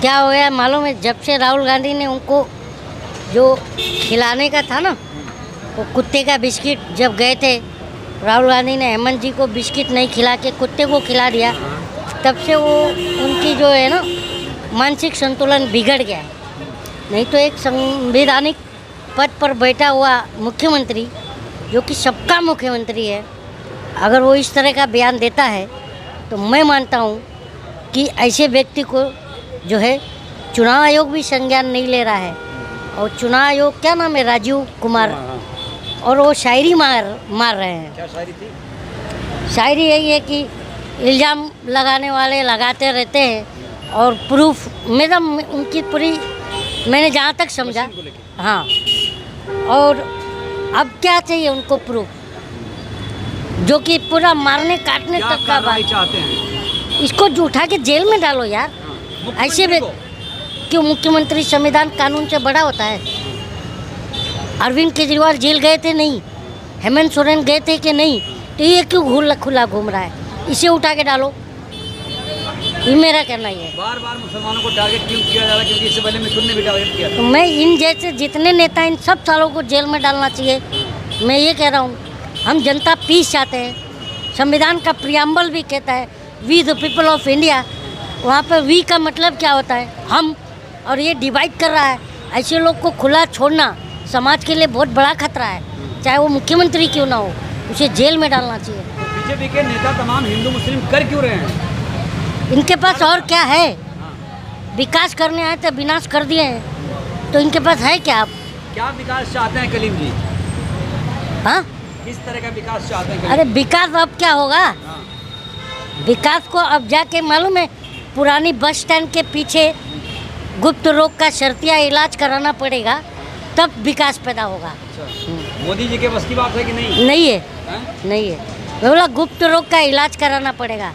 क्या हो गया मालूम है, जब से राहुल गांधी ने उनको जो खिलाने का था ना, वो कुत्ते का बिस्किट जब गए थे, राहुल गांधी ने हेमंत जी को बिस्किट नहीं खिला के कुत्ते को खिला दिया, तब से वो उनकी जो है ना मानसिक संतुलन बिगड़ गया है। नहीं तो एक संवैधानिक पद पर बैठा हुआ मुख्यमंत्री, जो कि सबका मुख्यमंत्री है, अगर वो इस तरह का बयान देता है तो मैं मानता हूँ कि ऐसे व्यक्ति को जो है चुनाव आयोग भी संज्ञान नहीं ले रहा है। और चुनाव आयोग क्या नाम है, राजीव कुमार, और वो शायरी मार रहे हैं। क्या शायरी थी? शायरी यही है कि इल्ज़ाम लगाने वाले लगाते रहते हैं और प्रूफ मैडम उनकी पूरी, मैंने जहाँ तक समझा, हाँ, और अब क्या चाहिए उनको प्रूफ, जो कि पूरा मारने काटने तक का बात चाहते हैं। इसको उठा के जेल में डालो यार। ऐसे में क्यों मुख्यमंत्री संविधान कानून से बड़ा होता है? अरविंद केजरीवाल जेल गए थे नहीं, हेमंत सोरेन गए थे कि नहीं, तो ये क्यों खुला घूम रहा है? इसे उठा के डालो, ये मेरा कहना ही है। बार बार मुसलमानों को टारगेट क्यों किया जा रहा है? क्योंकि इससे पहले मिथुन ने भी टारगेट किया था। तो मैं इन जैसे जितने नेता इन सब सालों को जेल में डालना चाहिए। मैं ये कह रहा हूँ, हम जनता पीस चाहते हैं। संविधान का प्रियम्बल भी कहता है we the people of India. वहाँ पर वी का मतलब क्या होता है? हम। और ये डिवाइड कर रहा है। ऐसे लोग को खुला छोड़ना समाज के लिए बहुत बड़ा खतरा है, चाहे वो मुख्यमंत्री क्यों ना हो, उसे जेल में डालना चाहिए। तो बीजेपी के नेता तमाम हिंदू मुस्लिम कर क्यों रहे हैं? इनके पास और क्या है? विकास करने आए थे, विनाश कर दिए हैं, तो इनके पास है क्या? आप क्या विकास चाहते हैं कलीम जी? हाँ, किस तरह का विकास चाहते हैं? अरे विकास अब क्या होगा? विकास को अब जाके मालूम है, पुरानी बस स्टैंड के पीछे गुप्त रोग का शर्तिया इलाज कराना पड़ेगा, तब विकास पैदा होगा। मोदी जी के बस की बात है कि नहीं? नहीं है, है? नहीं है। बोला गुप्त रोग का इलाज कराना पड़ेगा,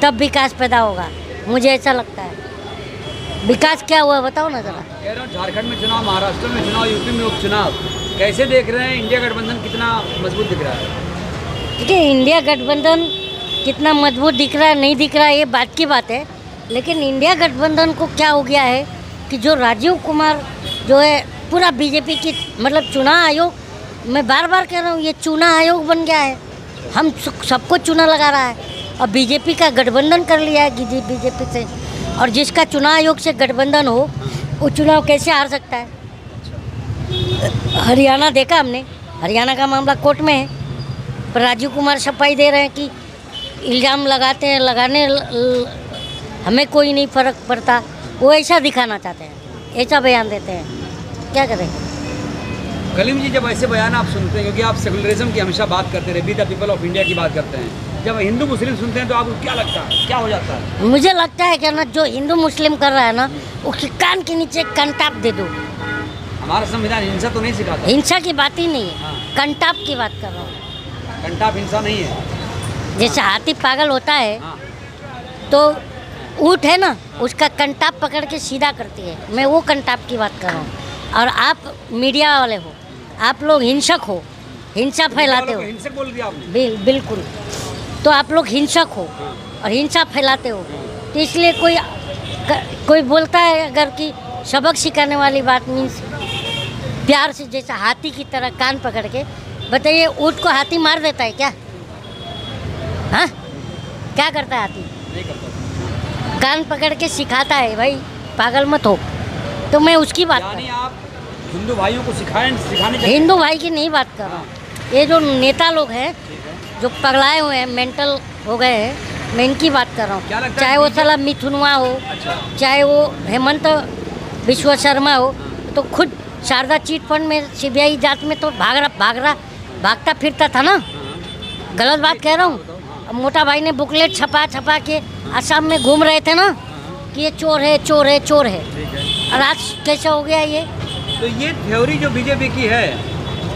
तब विकास पैदा होगा, मुझे ऐसा लगता है। विकास क्या हुआ बताओ ना जरा। कह रहा हूँ, झारखंड में चुनाव, महाराष्ट्र में चुनाव, यूपी में उपचुनाव, कैसे देख रहे हैं? इंडिया गठबंधन कितना मजबूत दिख रहा है? देखिए, इंडिया गठबंधन कितना मजबूत दिख रहा है नहीं दिख रहा है ये बात की बात है, लेकिन इंडिया गठबंधन को क्या हो गया है कि जो राजीव कुमार जो है पूरा बीजेपी की, मतलब चुनाव आयोग, मैं बार बार कह रहा हूँ, ये चुनाव आयोग बन गया है। हम सबको चुना लगा रहा है और बीजेपी का गठबंधन कर लिया है बीजेपी से। और जिसका चुनाव आयोग से गठबंधन हो, वो चुनाव कैसे हार सकता है? हरियाणा देखा हमने, हरियाणा का मामला कोर्ट में है, पर राजीव कुमार सफाई दे रहे हैं कि इल्ज़ाम लगाते हैं, हमें कोई नहीं फ़र्क पड़ता। वो ऐसा दिखाना चाहते हैं, ऐसा बयान देते हैं, क्या करें? कलीम जी, जब ऐसे बयान आप सुनते हैं, क्योंकि आप सेकुलरिज्म की हमेशा बात करते रहे, be the people of India की बात करते हैं, जब हिंदू मुस्लिम सुनते हैं तो आपको क्या लगता है, क्या हो जाता है? मुझे लगता है कि ना, जो हिंदू मुस्लिम कर रहा है ना, उसके कान के नीचे कंटाप दे दो। हमारा संविधान हिंसा तो नहीं सिखाता। हिंसा की बात ही नहीं है, कंटाप की बात कर रहा हूँ। कंटाप हिंसा नहीं है। जैसे हाथी पागल होता है, तो ऊँट है ना, उसका कंटाप पकड़ के सीधा करती है। मैं वो कंटाप की बात कर रहा हूँ। और आप मीडिया वाले हो, आप लोग हिंसक हो, हिंसा फैलाते हो। हिंसक बोल दिया आपने। बिल्कुल। तो आप लोग हिंसक हो और हिंसा फैलाते हो, तो इसलिए कोई बोलता है अगर कि सबक सिखाने वाली बात, मीन्स प्यार से, जैसा हाथी की तरह कान पकड़ के, बताइए ऊँट को हाथी मार देता है क्या? हाँ, क्या करता है हाथी? नहीं करता। कान पकड़ के सिखाता है, भाई पागल मत हो। तो मैं उसकी बात यानी आप हिंदू भाइयों को सिखाने चाहिए। हिंदू भाई की नहीं बात कर रहा हूँ। ये जो नेता लोग हैं जो पगलाए हुए हैं, मेंटल हो गए हैं, मैं इनकी बात कर रहा हूँ। चाहे वो साला मिथुनवा हो, चाहे वो हेमंत बिश्व शर्मा हो, तो खुद शारदा चिट फंड में सीबीआई जांच में तो भागता फिरता था ना। गलत बात कह रहा हूँ? अब मोटा भाई ने बुकलेट छपा के असम में घूम रहे थे ना कि ये चोर है, चोर है, चोर है। और आज कैसा हो गया ये? तो ये थ्योरी जो बीजेपी की है,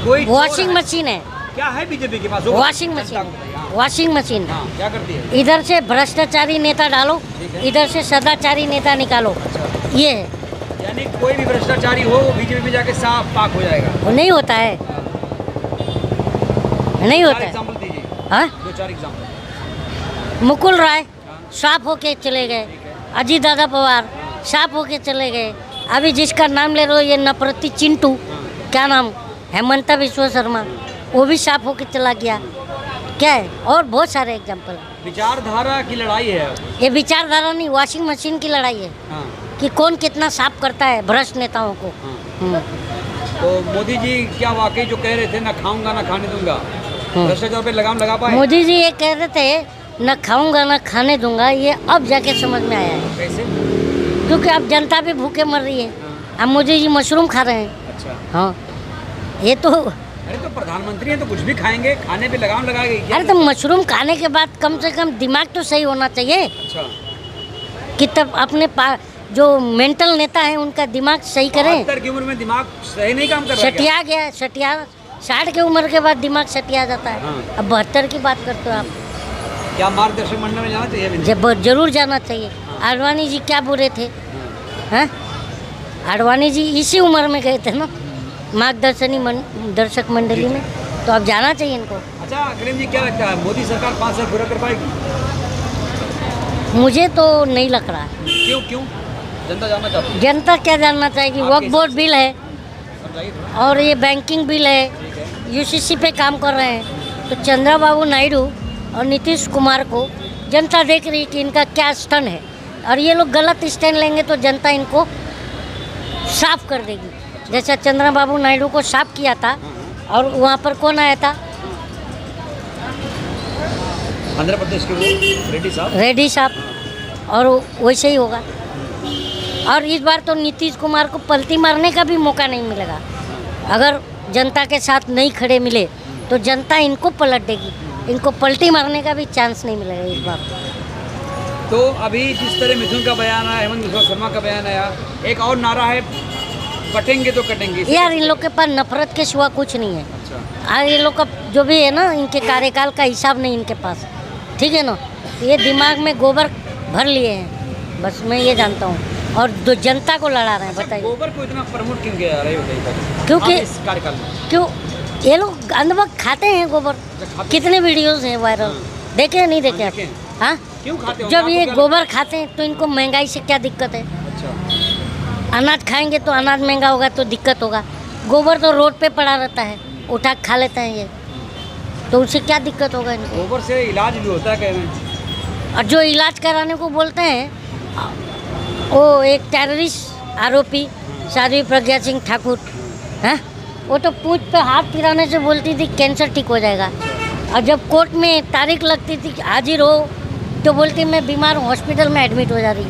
कोई वॉशिंग मशीन है। क्या है बीजेपी के पास? Washing machine, washing machine. क्या करती है? इधर से भ्रष्टाचारी नेता डालो, इधर से सदाचारी नेता निकालो। ये है। यानी कोई भी भ्रष्टाचारी हो, वो बीजेपी में जाके साफ पाक हो जाएगा। वो नहीं होता है, नहीं होता है। एग्जाम्पल दीजिए। हाँ, 2-4 एग्जाम्पल। मुकुल राय साफ होके चले गए, अजीत दादा पवार साफ होके चले गए। अभी जिसका नाम ले रहे हो ये नफरती चिंटू, क्या नाम, हेमंता विश्व शर्मा, वो भी साफ होके चला गया। क्या है, और बहुत सारे एग्जाम्पल हैं। विचारधारा की लड़ाई है। ये विचारधारा नहीं, वॉशिंग मशीन की लड़ाई है हाँ। कि कौन कितना साफ करता है भ्रष्ट नेताओं को। हाँ। तो मोदी जी क्या वाकई जो कह रहे थे, ना खाऊंगा ना खाने दूंगा, भ्रष्टाचार पे लगाम लगा पाए? मोदी जी ये कह रहे थे न खाऊंगा न खाने दूंगा, ये अब जाके समझ में आया है। कैसे? क्योंकि अब जनता भी भूखे मर रही है। अब मोदी जी मशरूम खा रहे हैं। अच्छा। हाँ, ये तो, अरे तो प्रधानमंत्री हैं तो कुछ भी खाएंगे, खाने पे लगाम लगाएंगे क्या? अरे तो मशरूम खाने के बाद कम से कम दिमाग तो सही होना चाहिए। अच्छा। कि तब अपने जो मेंटल नेता है उनका दिमाग सही करें। 72 की उम्र में दिमाग सही नहीं काम कर रहा है क्या? सटिया गया, सटिया 60 की उम्र के बाद दिमाग सटिया जाता है। हाँ। अब 72 की बात करते हो आप। क्या मार्गदर्शक मंडल में जाना चाहिए? जब जरूर जाना चाहिए। आडवाणी जी क्या बुरे थे, हैं? आडवाणी जी इसी उम्र में गए थे ना दर्शक मंडली में, तो अब जाना चाहिए इनको। अच्छा करीम जी, क्या लगता है मोदी सरकार 5 साल पूरा कर पाएगी? मुझे तो नहीं लग रहा है। क्यों क्यों? जनता जानना चाहती है। जनता क्या जानना चाहेगी? वक्फ बोर्ड बिल है समझाइए थोड़ा। और ये बैंकिंग बिल है, ठीक है। यूसीसी पे काम कर रहे हैं। तो चंद्रबाबू नायडू और नीतीश कुमार को जनता देख रही है कि इनका क्या स्टैंड है, और ये लोग गलत स्टैंड लेंगे तो जनता इनको साफ कर देगी। जैसा चंद्रबाबू नायडू को साफ किया था, और वहाँ पर कौन आया था? आंध्र प्रदेश के वो रेड्डी साहब, और वैसे ही होगा। और इस बार तो नीतीश कुमार को पलटी मारने का भी मौका नहीं मिलेगा। अगर जनता के साथ नहीं खड़े मिले तो जनता इनको पलट देगी, इनको पलटी मारने का भी चांस नहीं मिलेगा इस बार। तो अभी जिस तरह मिथुन का बयान आया, हेमंत बिस्वा शर्मा का बयान आया, एक और नारा है कटेंगे तो कटेंगे। यार इन लोग के पास नफरत के सिवा कुछ नहीं है। अच्छा। ये लोग का जो भी है ना, इनके कार्यकाल का हिसाब नहीं इनके पास, ठीक है ना। ये दिमाग में गोबर भर लिए हैं, बस मैं ये जानता हूँ। और जो जनता को लड़ा रहे हैं, बताइए। गोबर को इतना प्रमोट क्यों किया जा रहा है? क्योंकि इस कार्यकाल में क्यों ये लोग अंधभक्त खाते हैं गोबर। कितने वीडियोस हैं वायरल, देखे या नहीं देखे आप? हाँ, क्यों खाते हो? जब ये गोबर खाते हैं तो इनको महंगाई से क्या दिक्कत है? अच्छा। अनाज खाएंगे तो अनाज महंगा होगा तो दिक्कत होगा। गोबर तो रोड पे पड़ा रहता है, उठा खा लेते हैं ये, तो उससे क्या दिक्कत होगा इनको? गोबर से इलाज भी होता है कह रहे हैं। और जो इलाज कराने को बोलते हैं, वो एक टेररिस्ट आरोपी साध्वी प्रज्ञा सिंह ठाकुर, हैं, वो तो पूंछ पे हाथ फिराने से बोलती थी कैंसर ठीक हो जाएगा। और जब कोर्ट में तारीख लगती थी कि हाजिर हो, तो बोलती मैं बीमार हूँ, हॉस्पिटल में एडमिट हो जा रही।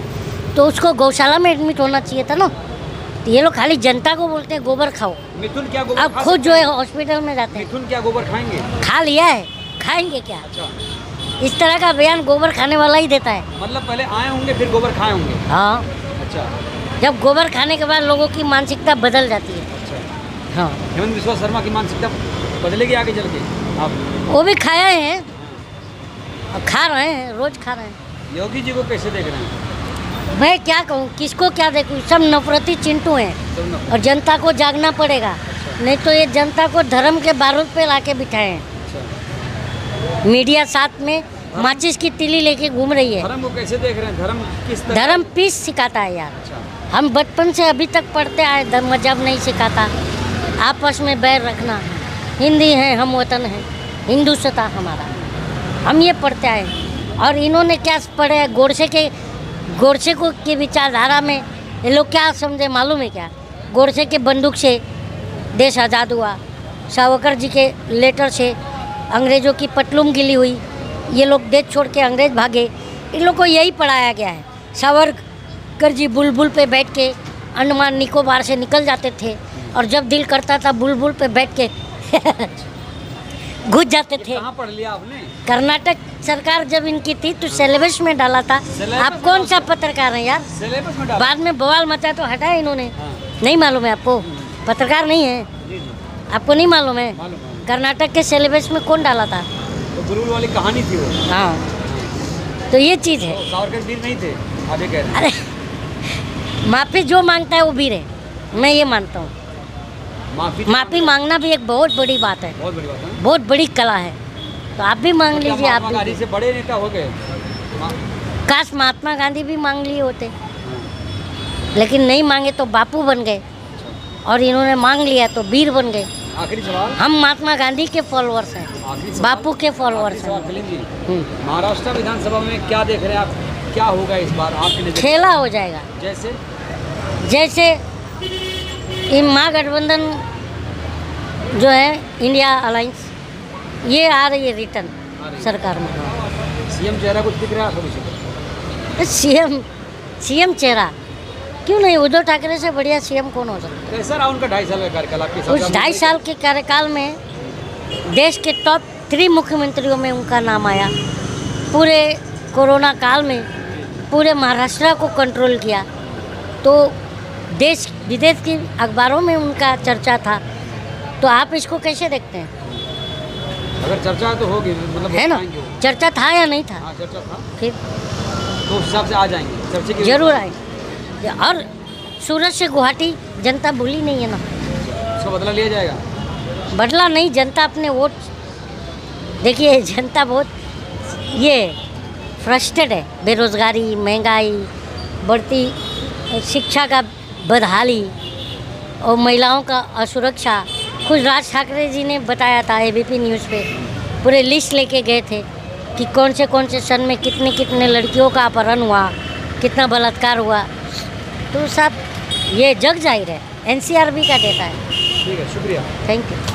तो उसको गौशाला में एडमिट होना चाहिए था ना। तो ये लोग खाली जनता को बोलते हैं गोबर खाओ, मिथुन क्या गोबर अब खा खुद सकते जो है हैं? हॉस्पिटल में जाते हैं। मिथुन क्या गोबर खाएंगे? खा लिया है, खाएंगे क्या? अच्छा। इस तरह का बयान गोबर खाने वाला ही देता है। मतलब पहले आए होंगे फिर गोबर खाए होंगे। हाँ, अच्छा। जब गोबर खाने के बाद लोगों की मानसिकता बदल जाती है। अच्छा। हाँ, हेमंत बिस्वा शर्मा की मानसिकता बदलेगी आगे चल के? आप वो भी खाया है और खा रहे हैं, रोज खा रहे हैं। योगी जी को कैसे देख रहे हैं? मैं क्या कहूँ, किसको क्या देखूँ, सब नफरती चिंटू हैं। सब ना। और जनता को जागना पड़ेगा, नहीं तो ये जनता को धर्म के बारूद पे लाके बिठाए हैं। अच्छा। मीडिया साथ में माचिस की तीली लेके घूम रही है। धर्म को कैसे देख रहे हैं? धर्म किस तरह? धर्म पीस सिखाता है यार। अच्छा। हम बचपन से अभी तक पढ़ते आए, धर्म मजहब नहीं सिखाता। आपस में बैर रखना, हिंदी है हम वतन है, हिंदुस्ता हमारा, हम ये पढ़ते आए। और इन्होंने क्या पढ़े है? गोडसे को की विचारधारा में ये लोग क्या समझे मालूम है क्या? गोडसे के बंदूक से देश आज़ाद हुआ, सावरकर जी के लेटर से अंग्रेज़ों की पटलूम गिली हुई, ये लोग देश छोड़ के अंग्रेज़ भागे। इन लोग को यही पढ़ाया गया है। सावरकर जी बुलबुल पे बैठ के अंडमान निकोबार से निकल जाते थे, और जब दिल करता था बुलबुल पे बैठ के घुस जाते थे। कहाँ पढ़ लिया आपने? कर्नाटक सरकार जब इनकी थी तो सिलेबस में डाला था। आप कौन सा पत्रकार हैं यार? सिलेबस में डाला। बाद में बवाल मचा तो हटाया इन्होंने। हाँ। नहीं मालूम है आपको? पत्रकार नहीं है जी जी आपको? नहीं मालूम है? मालूम। कर्नाटक के सिलेबस में कौन डाला था? तो बुलबुल वाली कहानी थी वो। हाँ, तो ये चीज़ है। सावरकर वीर नहीं थे, आप ये कह रहे हैं? अरे माफ़ी जो मांगता है वो वीर है, मैं ये मानता हूँ। माफ़ी मांगना भी एक बहुत बड़ी बात है, बहुत बड़ी बात है। बहुत बड़ी कला है। तो आप भी मांग क्या लीजिए। आप महात्मा गांधी भी, से बड़े नेता हो गए? काश महात्मा गांधी भी मांग लिए होते। लेकिन नहीं मांगे तो बापू बन गए, और इन्होंने मांग लिया तो वीर बन गए। आखिरी सवाल, हम महात्मा गांधी के फॉलोअर्स हैं, आखिरी सवाल, बापू के आखिरी फॉलोअर्स सवाल हैं। कलीम जी, महाराष्ट्र विधानसभा में क्या देख रहे हैं आप, क्या होगा इस बार आपके नजर? खेला हो जाएगा। जैसे जैसे ये महागठबंधन जो है, इंडिया अलायंस, ये आ रही है रिटर्न सरकार में। सीएम चेहरा कुछ दिख रहा है आपको? सीएम चेहरा क्यों नहीं, उद्धव ठाकरे से बढ़िया सीएम कौन हो सकता कैसा रहा उनका 2.5 साल का कार्यकाल आपके है? हिसाब उस से? 2.5 साल के कार्यकाल में देश के टॉप 3 मुख्यमंत्रियों में उनका नाम आया। पूरे कोरोना काल में पूरे महाराष्ट्र को कंट्रोल किया, तो देश विदेश की अखबारों में उनका चर्चा था। तो आप इसको कैसे देखते हैं? अगर चर्चा तो होगी, मतलब है ना, आएंगे वो। चर्चा था या नहीं था? हाँ चर्चा था, फिर तो उस हिसाब से आ जाएंगे चर्चे की। जरूर आए। और सूरत से गुवाहाटी जनता भूली नहीं है ना, उसका बदला लिया जाएगा। बदला नहीं, जनता अपने वोट, देखिए जनता बहुत ये फ्रस्ट्रेटेड है, बेरोजगारी, महंगाई, बढ़ती शिक्षा का बदहाली और महिलाओं का असुरक्षा। खुद राज ठाकरे जी ने बताया था एबीपी न्यूज़ पे, पूरे लिस्ट लेके गए थे कि कौन से सन में कितने कितने लड़कियों का अपहरण हुआ, कितना बलात्कार हुआ। तो सब ये जग जाहिर है, एनसीआरबी का डेटा है। ठीक है, शुक्रिया। Thank you.